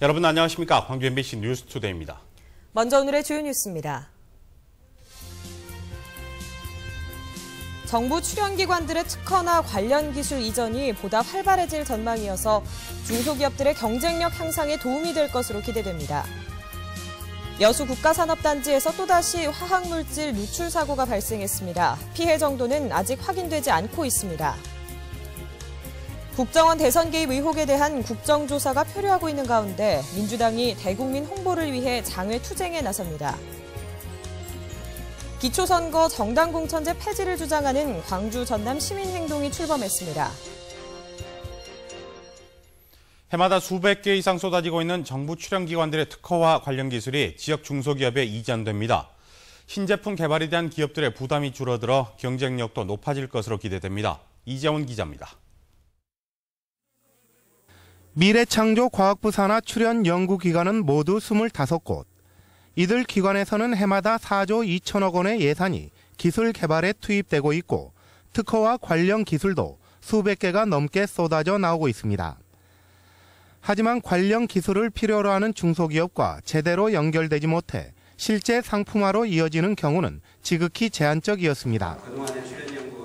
여러분 안녕하십니까? 광주 MBC 뉴스투데이입니다. 먼저 오늘의 주요 뉴스입니다. 정부 출연기관들의 특허나 관련 기술 이전이 보다 활발해질 전망이어서 중소기업들의 경쟁력 향상에 도움이 될 것으로 기대됩니다. 여수 국가산업단지에서 또다시 화학물질 누출 사고가 발생했습니다. 피해 정도는 아직 확인되지 않고 있습니다. 국정원 대선 개입 의혹에 대한 국정조사가 표류하고 있는 가운데 민주당이 대국민 홍보를 위해 장외 투쟁에 나섭니다. 기초선거 정당 공천제 폐지를 주장하는 광주 전남 시민행동이 출범했습니다. 해마다 수백 개 이상 쏟아지고 있는 정부 출연기관들의 특허와 관련 기술이 지역 중소기업에 이전됩니다. 신제품 개발에 대한 기업들의 부담이 줄어들어 경쟁력도 높아질 것으로 기대됩니다. 이재원 기자입니다. 미래창조과학부 산하 출연 연구기관은 모두 25곳. 이들 기관에서는 해마다 4조 2천억 원의 예산이 기술 개발에 투입되고 있고 특허와 관련 기술도 수백 개가 넘게 쏟아져 나오고 있습니다. 하지만 관련 기술을 필요로 하는 중소기업과 제대로 연결되지 못해 실제 상품화로 이어지는 경우는 지극히 제한적이었습니다.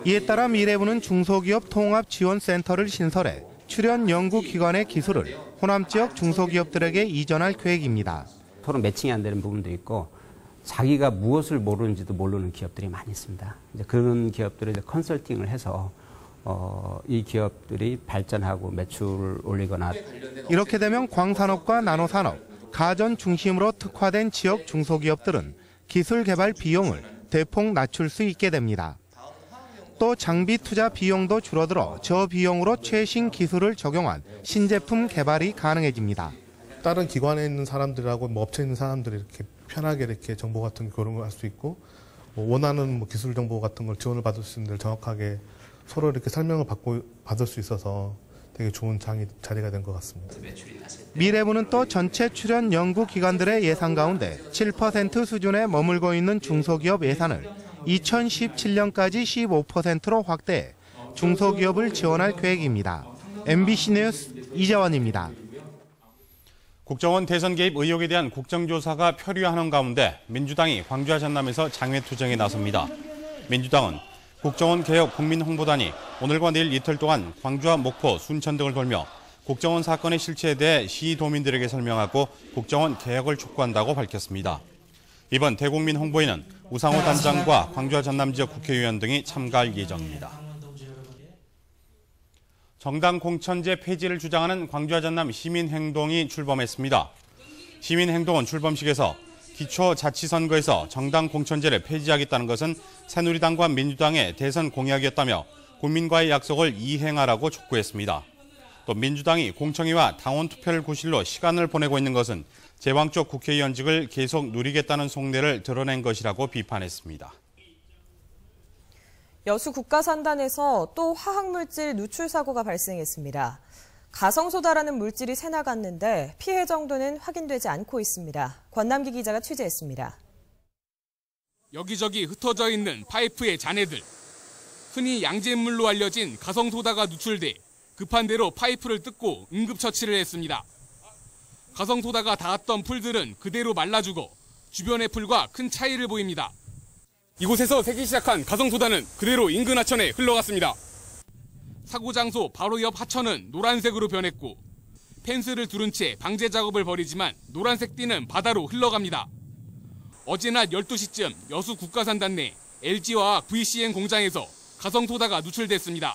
이에 따라 미래부는 중소기업 통합지원센터를 신설해 출연 연구기관의 기술을 호남 지역 중소기업들에게 이전할 계획입니다. 서로 매칭이 안 되는 부분도 있고 자기가 무엇을 모르는지도 모르는 기업들이 많이 있습니다. 이제 그런 기업들을 이제 컨설팅을 해서 이 기업들이 발전하고 매출을 올리거나 이렇게 되면 광산업과 나노산업, 가전 중심으로 특화된 지역 중소기업들은 기술 개발 비용을 대폭 낮출 수 있게 됩니다. 또 장비 투자 비용도 줄어들어 저비용으로 최신 기술을 적용한 신제품 개발이 가능해집니다. 다른 기관에 있는 사람들하고 업체에 있는 사람들이 이렇게 편하게 이렇게 정보 같은 거 교류할 수 있고 원하는 기술 정보 같은 걸 지원을 받을 수 있는 데를 정확하게 서로 이렇게 설명을 받을 수 있어서 되게 좋은 자리가 된 것 같습니다. 미래부는 또 전체 출연 연구기관들의 예산 가운데 7% 수준에 머물고 있는 중소기업 예산을 2017년까지 15%로 확대해 중소기업을 지원할 계획입니다. MBC 뉴스 이재원입니다. 국정원 대선 개입 의혹에 대한 국정조사가 표류하는 가운데 민주당이 광주와 전남에서 장외 투쟁에 나섭니다. 민주당은 국정원 개혁 국민홍보단이 오늘과 내일 이틀 동안 광주와 목포, 순천 등을 돌며 국정원 사건의 실체에 대해 시도민들에게 설명하고 국정원 개혁을 촉구한다고 밝혔습니다. 이번 대국민 홍보에는 우상호 단장과 광주와 전남 지역 국회의원 등이 참가할 예정입니다. 정당 공천제 폐지를 주장하는 광주와 전남 시민행동이 출범했습니다. 시민행동은 출범식에서 기초자치선거에서 정당 공천제를 폐지하겠다는 것은 새누리당과 민주당의 대선 공약이었다며 국민과의 약속을 이행하라고 촉구했습니다. 또 민주당이 공청회와 당원 투표를 구실로 시간을 보내고 있는 것은 제왕 쪽 국회의원직을 계속 누리겠다는 속내를 드러낸 것이라고 비판했습니다. 여수 국가산단에서 또 화학물질 누출 사고가 발생했습니다. 가성소다라는 물질이 새나갔는데 피해 정도는 확인되지 않고 있습니다. 권남기 기자가 취재했습니다. 여기저기 흩어져 있는 파이프의 잔해들. 흔히 양잿물로 알려진 가성소다가 누출돼 급한 대로 파이프를 뜯고 응급처치를 했습니다. 가성소다가 닿았던 풀들은 그대로 말라죽어 주변의 풀과 큰 차이를 보입니다. 이곳에서 새기 시작한 가성소다는 그대로 인근 하천에 흘러갔습니다. 사고 장소 바로 옆 하천은 노란색으로 변했고 펜스를 두른 채 방제 작업을 벌이지만 노란색 띠는 바다로 흘러갑니다. 어제 낮 12시쯤 여수 국가산단 내 LG화학 VCN 공장에서 가성소다가 누출됐습니다.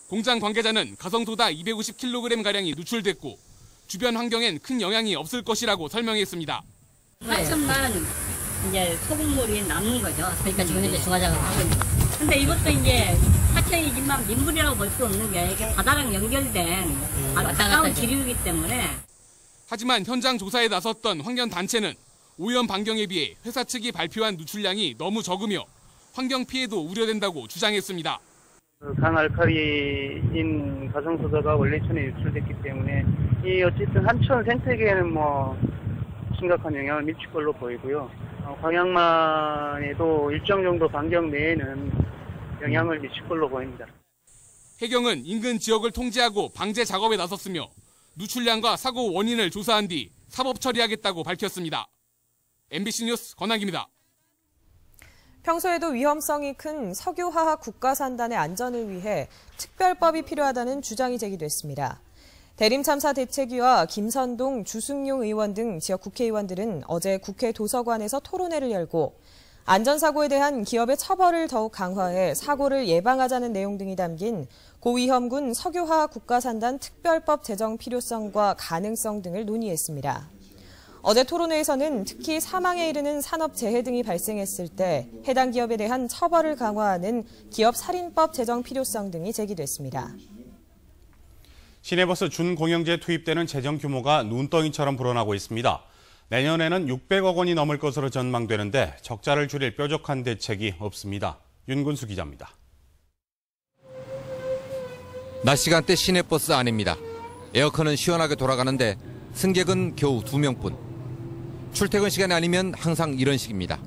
공장 관계자는 가성소다 250kg가량이 누출됐고 주변 환경엔 큰 영향이 없을 것이라고 설명했습니다. 하천만 이제 소금물이 남는 거죠. 그러니까 지금 이제 중화작업을 하고 있는 거죠. 근데 이것도 이제 하천이지만 민물이라고 볼 수 없는 게 이게 바다랑 연결된 가까운 지류이기 때문에. 하지만 현장 조사에 나섰던 환경단체는 오염 반경에 비해 회사 측이 발표한 누출량이 너무 적으며 환경 피해도 우려된다고 주장했습니다. 강알칼리인 가성소다가 원래천에 유출됐기 때문에 이 어쨌든 한천 생태계에는 심각한 영향을 미칠 걸로 보이고요. 광양만에도 일정 정도 반경 내에는 영향을 미칠 걸로 보입니다. 해경은 인근 지역을 통제하고 방제 작업에 나섰으며 누출량과 사고 원인을 조사한 뒤 사법 처리하겠다고 밝혔습니다. MBC 뉴스 권한기입니다. 평소에도 위험성이 큰 석유화학 국가산단의 안전을 위해 특별법이 필요하다는 주장이 제기됐습니다. 대림참사 대책위와 김선동, 주승용 의원 등 지역 국회의원들은 어제 국회 도서관에서 토론회를 열고 안전사고에 대한 기업의 처벌을 더욱 강화해 사고를 예방하자는 내용 등이 담긴 고위험군 석유화학 국가산단 특별법 제정 필요성과 가능성 등을 논의했습니다. 어제 토론회에서는 특히 사망에 이르는 산업재해 등이 발생했을 때 해당 기업에 대한 처벌을 강화하는 기업살인법 제정 필요성 등이 제기됐습니다. 시내버스 준공영제 투입되는 재정 규모가 눈덩이처럼 불어나고 있습니다. 내년에는 600억 원이 넘을 것으로 전망되는데 적자를 줄일 뾰족한 대책이 없습니다. 윤근수 기자입니다. 낮 시간대 시내버스 안입니다. 에어컨은 시원하게 돌아가는데 승객은 겨우 2명뿐. 출퇴근 시간이 아니면 항상 이런 식입니다.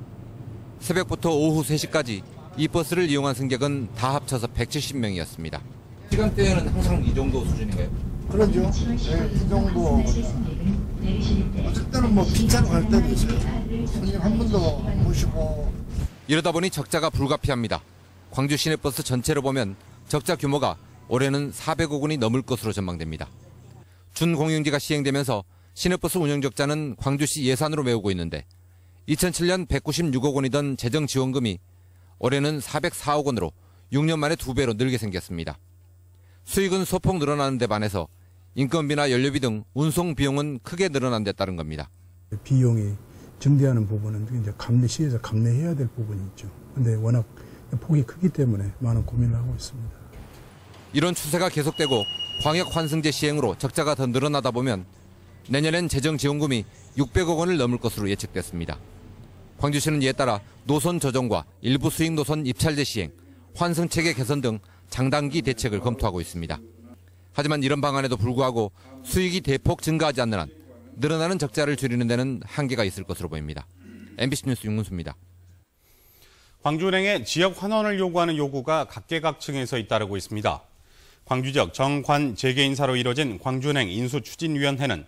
새벽부터 오후 3시까지 이 버스를 이용한 승객은 다 합쳐서 170명이었습니다. 시간대에는 항상 이 정도 수준인가요? 그러죠. 네, 이 정도. 어쩔 때는 뭐 빈차로 갈 때도 있어요. 손님 한 분도 모시고. 이러다 보니 적자가 불가피합니다. 광주 시내버스 전체로 보면 적자 규모가 올해는 400억 원이 넘을 것으로 전망됩니다. 준공영제가 시행되면서 시내버스 운영 적자는 광주시 예산으로 메우고 있는데 2007년 196억 원이던 재정 지원금이 올해는 404억 원으로 6년 만에 2배로 늘게 생겼습니다. 수익은 소폭 늘어나는 데 반해서 인건비나 연료비 등 운송 비용은 크게 늘어난 데 따른 겁니다. 비용이 증대하는 부분은 이제 시에서 감내해야 될 부분이 있죠. 근데 워낙 폭이 크기 때문에 많은 고민을 하고 있습니다. 이런 추세가 계속되고 광역 환승제 시행으로 적자가 더 늘어나다 보면 내년엔 재정 지원금이 600억 원을 넘을 것으로 예측됐습니다. 광주시는 이에 따라 노선 조정과 일부 수익 노선 입찰제 시행, 환승 체계 개선 등 장단기 대책을 검토하고 있습니다. 하지만 이런 방안에도 불구하고 수익이 대폭 증가하지 않는 한 늘어나는 적자를 줄이는 데는 한계가 있을 것으로 보입니다. MBC 뉴스 윤근수입니다. 광주은행에 지역 환원을 요구하는 요구가 각계각층에서 잇따르고 있습니다. 광주 지역 정관 재계인사로 이뤄진 광주은행 인수추진위원회는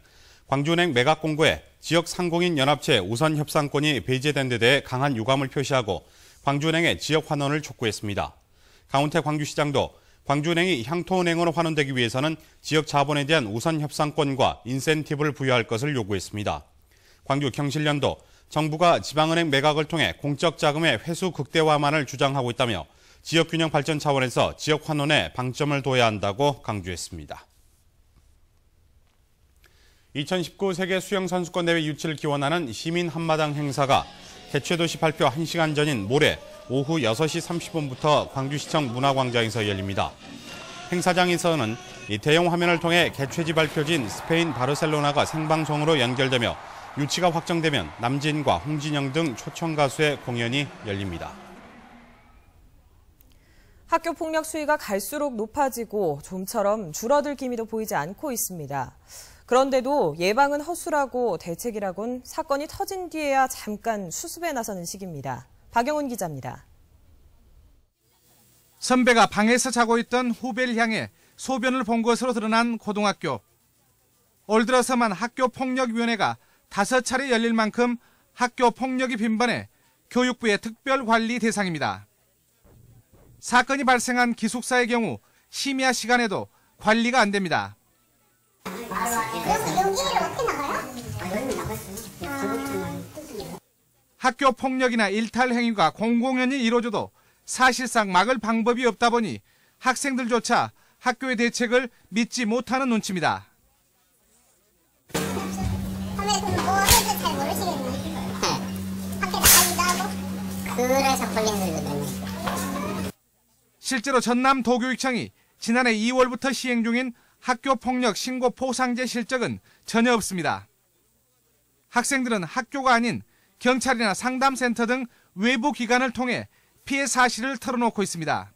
광주은행 매각 공고에 지역 상공인 연합체 우선 협상권이 배제된 데 대해 강한 유감을 표시하고 광주은행의 지역 환원을 촉구했습니다. 강훈태 광주시장도 광주은행이 향토은행으로 환원되기 위해서는 지역 자본에 대한 우선 협상권과 인센티브를 부여할 것을 요구했습니다. 광주 경실련도 정부가 지방은행 매각을 통해 공적 자금의 회수 극대화만을 주장하고 있다며 지역균형 발전 차원에서 지역 환원에 방점을 둬야 한다고 강조했습니다. 2019 세계 수영선수권대회 유치를 기원하는 시민 한마당 행사가 개최도시 발표 1시간 전인 모레 오후 6시 30분부터 광주시청 문화광장에서 열립니다. 행사장에서는 대형 화면을 통해 개최지 발표지인 스페인 바르셀로나가 생방송으로 연결되며 유치가 확정되면 남진과 홍진영 등 초청 가수의 공연이 열립니다. 학교 폭력 수위가 갈수록 높아지고 좀처럼 줄어들 기미도 보이지 않고 있습니다. 그런데도 예방은 허술하고 대책이라곤 사건이 터진 뒤에야 잠깐 수습에 나서는 시기입니다. 박영훈 기자입니다. 선배가 방에서 자고 있던 후배를 향해 소변을 본 것으로 드러난 고등학교. 올 들어서만 학교폭력위원회가 5차례 열릴 만큼 학교 폭력이 빈번해 교육부의 특별관리 대상입니다. 사건이 발생한 기숙사의 경우 심야 시간에도 관리가 안 됩니다. 학교 폭력이나 일탈 행위가 공공연히 이루어져도 사실상 막을 방법이 없다 보니 학생들조차 학교의 대책을 믿지 못하는 눈치입니다. 그래서 걸리는 거거든요. 실제로 전남 도교육청이 지난해 2월부터 시행 중인 학교폭력 신고 포상제 실적은 전혀 없습니다. 학생들은 학교가 아닌 경찰이나 상담센터 등 외부 기관을 통해 피해 사실을 털어놓고 있습니다.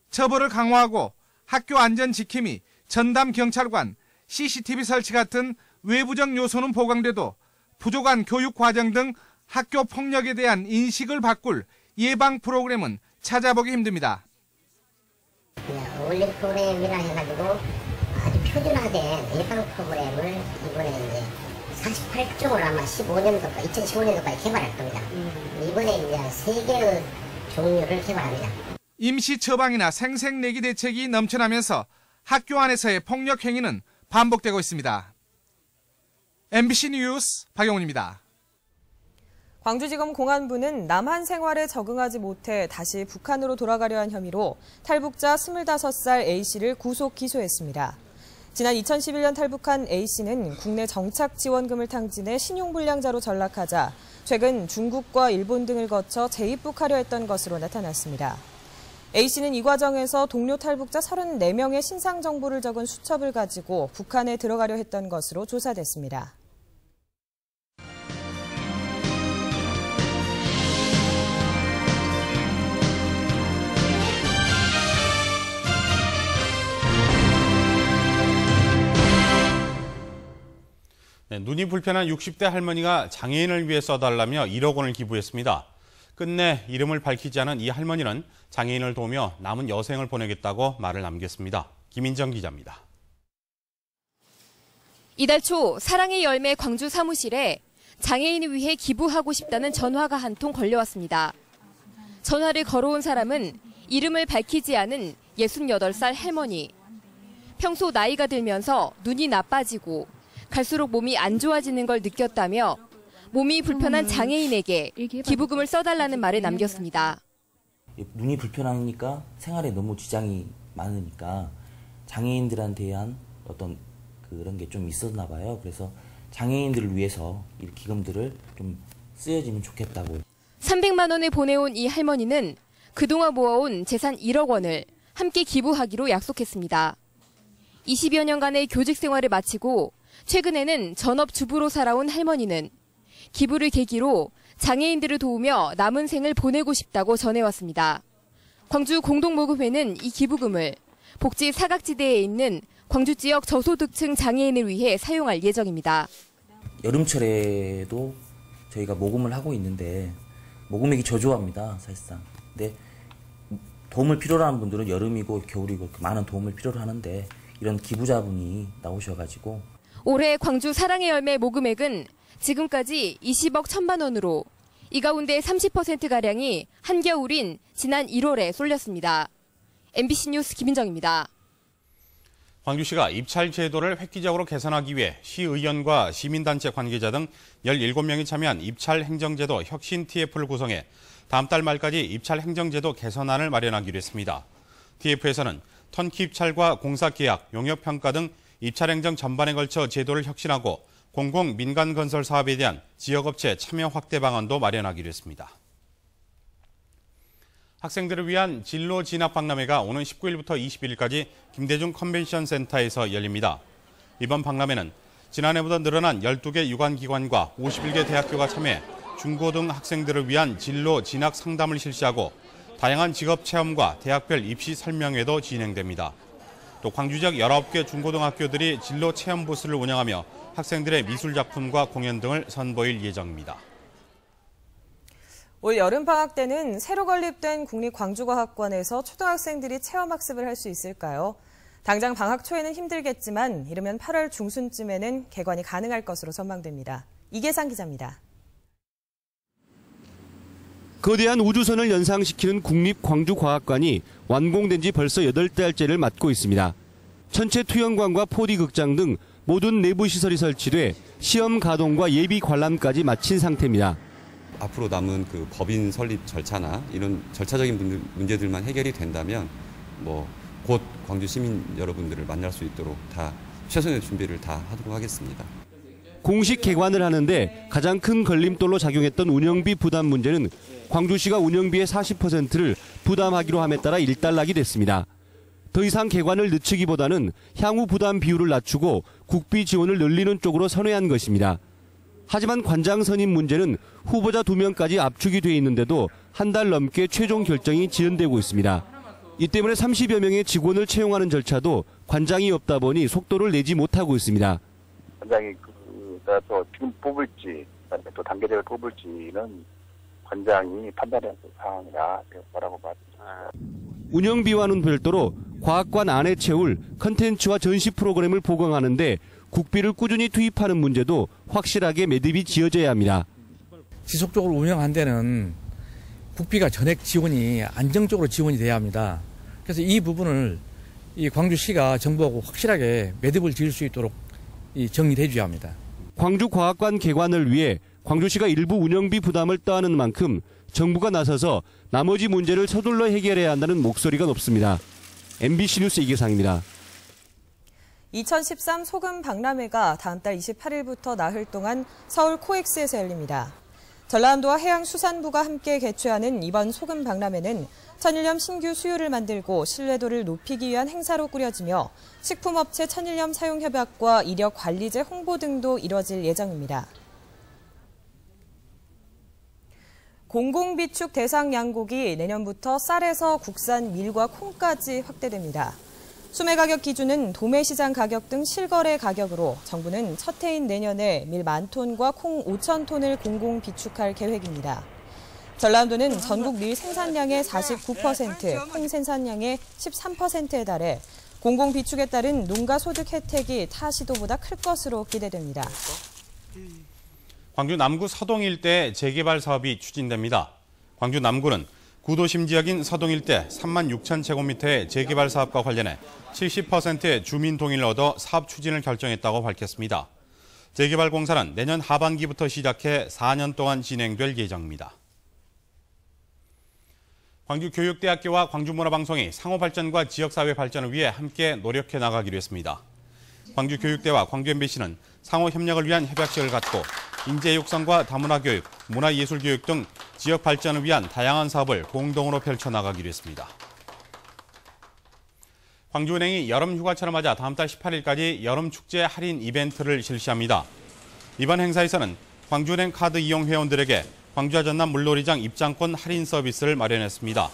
처벌을 강화하고 학교 안전 지킴이, 전담 경찰관, CCTV 설치 같은 외부적 요소는 보강돼도 부족한 교육 과정 등 학교 폭력에 대한 인식을 바꿀 예방 프로그램은 찾아보기 힘듭니다. 올림 프로그램이라 해가지고 아주 표준화된 예방 프로그램을 이번에 이제 48쪽을 아마 2015년도까지 개발할 겁니다. 이번에 이제 3개의 종류를 개발합니다. 임시 처방이나 생색내기 대책이 넘쳐나면서 학교 안에서의 폭력 행위는 반복되고 있습니다. MBC 뉴스 박영훈입니다. 광주지검 공안부는 남한 생활에 적응하지 못해 다시 북한으로 돌아가려 한 혐의로 탈북자 25살 A씨를 구속 기소했습니다. 지난 2011년 탈북한 A씨는 국내 정착 지원금을 탕진해 신용불량자로 전락하자 최근 중국과 일본 등을 거쳐 재입국하려 했던 것으로 나타났습니다. A씨는 이 과정에서 동료 탈북자 34명의 신상 정보를 적은 수첩을 가지고 북한에 들어가려 했던 것으로 조사됐습니다. 네, 눈이 불편한 60대 할머니가 장애인을 위해 써달라며 1억 원을 기부했습니다. 끝내 이름을 밝히지 않은 이 할머니는 장애인을 도우며 남은 여생을 보내겠다고 말을 남겼습니다. 김인정 기자입니다. 이달 초 사랑의 열매 광주 사무실에 장애인을 위해 기부하고 싶다는 전화가 한 통 걸려왔습니다. 전화를 걸어온 사람은 이름을 밝히지 않은 68살 할머니. 평소 나이가 들면서 눈이 나빠지고 갈수록 몸이 안 좋아지는 걸 느꼈다며 몸이 불편한 장애인에게 기부금을 써달라는 말을 남겼습니다. 눈이 불편하니까 생활에 너무 지장이 많으니까 장애인들한테 대한 어떤 그런 게 좀 있었나 봐요. 그래서 장애인들을 위해서 이 기금들을 좀 쓰여지면 좋겠다고. 300만 원을 보내온 이 할머니는 그동안 모아온 재산 1억 원을 함께 기부하기로 약속했습니다. 20여 년간의 교직 생활을 마치고 최근에는 전업주부로 살아온 할머니는 기부를 계기로 장애인들을 도우며 남은 생을 보내고 싶다고 전해왔습니다. 광주 공동모금회는 이 기부금을 복지 사각지대에 있는 광주 지역 저소득층 장애인을 위해 사용할 예정입니다. 여름철에도 저희가 모금을 하고 있는데 모금액이 저조합니다, 사실상. 근데 도움을 필요로 하는 분들은 여름이고 겨울이고 많은 도움을 필요로 하는데 이런 기부자분이 나오셔가지고 올해 광주 사랑의 열매 모금액은 지금까지 20억 1천만 원으로 이 가운데 30%가량이 한겨울인 지난 1월에 쏠렸습니다. MBC 뉴스 김인정입니다. 광주시가 입찰 제도를 획기적으로 개선하기 위해 시의원과 시민단체 관계자 등 17명이 참여한 입찰 행정제도 혁신 TF를 구성해 다음 달 말까지 입찰 행정제도 개선안을 마련하기로 했습니다. TF에서는 턴키 입찰과 공사계약, 용역평가 등 입찰 행정 전반에 걸쳐 제도를 혁신하고 공공 민간 건설 사업에 대한 지역업체 참여 확대 방안도 마련하기로 했습니다. 학생들을 위한 진로 진학 박람회가 오는 19일부터 21일까지 김대중 컨벤션 센터에서 열립니다. 이번 박람회는 지난해보다 늘어난 12개 유관기관과 51개 대학교가 참여해 중고등 학생들을 위한 진로 진학 상담을 실시하고 다양한 직업 체험과 대학별 입시 설명회도 진행됩니다. 또 광주 지역 19개 중고등학교들이 진로 체험 부스를 운영하며 학생들의 미술작품과 공연 등을 선보일 예정입니다. 올 여름방학 때는 새로 건립된 국립광주과학관에서 초등학생들이 체험학습을 할 수 있을까요? 당장 방학 초에는 힘들겠지만 이르면 8월 중순쯤에는 개관이 가능할 것으로 전망됩니다. 이계상 기자입니다. 거대한 우주선을 연상시키는 국립광주과학관이 완공된 지 벌써 8달째를 맞고 있습니다. 전체 투영관과 4D 극장 등 모든 내부 시설이 설치돼 시험 가동과 예비 관람까지 마친 상태입니다. 앞으로 남은 그 법인 설립 절차나 이런 절차적인 문제들만 해결이 된다면 곧 광주 시민 여러분들을 만날 수 있도록 다 최선의 준비를 다 하도록 하겠습니다. 공식 개관을 하는데 가장 큰 걸림돌로 작용했던 운영비 부담 문제는 광주시가 운영비의 40%를 부담하기로 함에 따라 일단락이 됐습니다. 더 이상 개관을 늦추기보다는 향후 부담 비율을 낮추고 국비 지원을 늘리는 쪽으로 선회한 것입니다. 하지만 관장 선임 문제는 후보자 2명까지 압축이 돼 있는데도 한 달 넘게 최종 결정이 지연되고 있습니다. 이 때문에 30여 명의 직원을 채용하는 절차도 관장이 없다 보니 속도를 내지 못하고 있습니다. 관장이 또 지금 뽑을지 또 단계적으로 뽑을지는 관장이 판단해야 할 사항이라 뭐라고 말합니다. 운영비와는 별도로 과학관 안에 채울 컨텐츠와 전시 프로그램을 보강하는데 국비를 꾸준히 투입하는 문제도 확실하게 매듭이 지어져야 합니다. 지속적으로 운영한 데는 국비가 전액 지원이 안정적으로 지원이 돼야 합니다. 그래서 이 부분을 이 광주시가 정부하고 확실하게 매듭을 지을 수 있도록 정리를 해줘야 합니다. 광주과학관 개관을 위해 광주시가 일부 운영비 부담을 떠안는 만큼 정부가 나서서 나머지 문제를 서둘러 해결해야 한다는 목소리가 높습니다. MBC 뉴스 이계상입니다. 2013 소금 박람회가 다음 달 28일부터 나흘 동안 서울 코엑스에서 열립니다. 전라남도와 해양수산부가 함께 개최하는 이번 소금 박람회는 천일염 신규 수요를 만들고 신뢰도를 높이기 위한 행사로 꾸려지며 식품업체 천일염 사용 협약과 이력 관리제 홍보 등도 이뤄질 예정입니다. 공공비축 대상 양곡이 내년부터 쌀에서 국산 밀과 콩까지 확대됩니다. 수매 가격 기준은 도매시장 가격 등 실거래 가격으로 정부는 첫 해인 내년에 밀 10,000톤과 콩 5,000톤을 공공 비축할 계획입니다. 전라남도는 전국 밀 생산량의 49%, 콩 생산량의 13%에 달해 공공 비축에 따른 농가 소득 혜택이 타 시도보다 클 것으로 기대됩니다. 광주 남구 서동 일대 재개발 사업이 추진됩니다. 광주 남구는 구도심 지역인 서동 일대 36,000제곱미터의 재개발 사업과 관련해 70%의 주민 동의를 얻어 사업 추진을 결정했다고 밝혔습니다. 재개발 공사는 내년 하반기부터 시작해 4년 동안 진행될 예정입니다. 광주교육대학교와 광주문화방송이 상호발전과 지역사회 발전을 위해 함께 노력해 나가기로 했습니다. 광주교육대와 광주 MBC는 상호협력을 위한 협약식을 갖고 인재 육성과 다문화교육, 문화예술교육 등 지역 발전을 위한 다양한 사업을 공동으로 펼쳐나가기로 했습니다. 광주은행이 여름휴가철을 맞아 다음 달 18일까지 여름축제 할인 이벤트를 실시합니다. 이번 행사에서는 광주은행 카드 이용 회원들에게 광주와 전남 물놀이장 입장권 할인 서비스를 마련했습니다.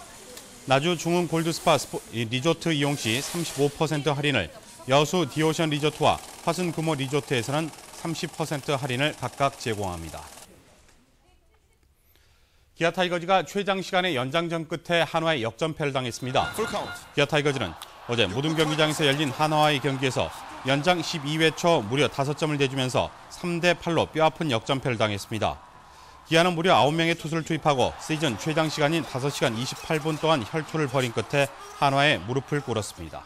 나주 중흥 골드스파 리조트 이용 시 35% 할인을, 여수 디오션 리조트와 화순 금호 리조트에서는 30% 할인을 각각 제공합니다. 기아 타이거즈가 최장 시간의 연장전 끝에 한화에 역전패를 당했습니다. 기아 타이거즈는 어제 모든 경기장에서 열린 한화와의 경기에서 연장 12회 초 무려 5점을 내주면서 3대8로 뼈아픈 역전패를 당했습니다. 기아는 무려 9명의 투수를 투입하고 시즌 최장 시간인 5시간 28분 동안 혈투를 벌인 끝에 한화에 무릎을 꿇었습니다.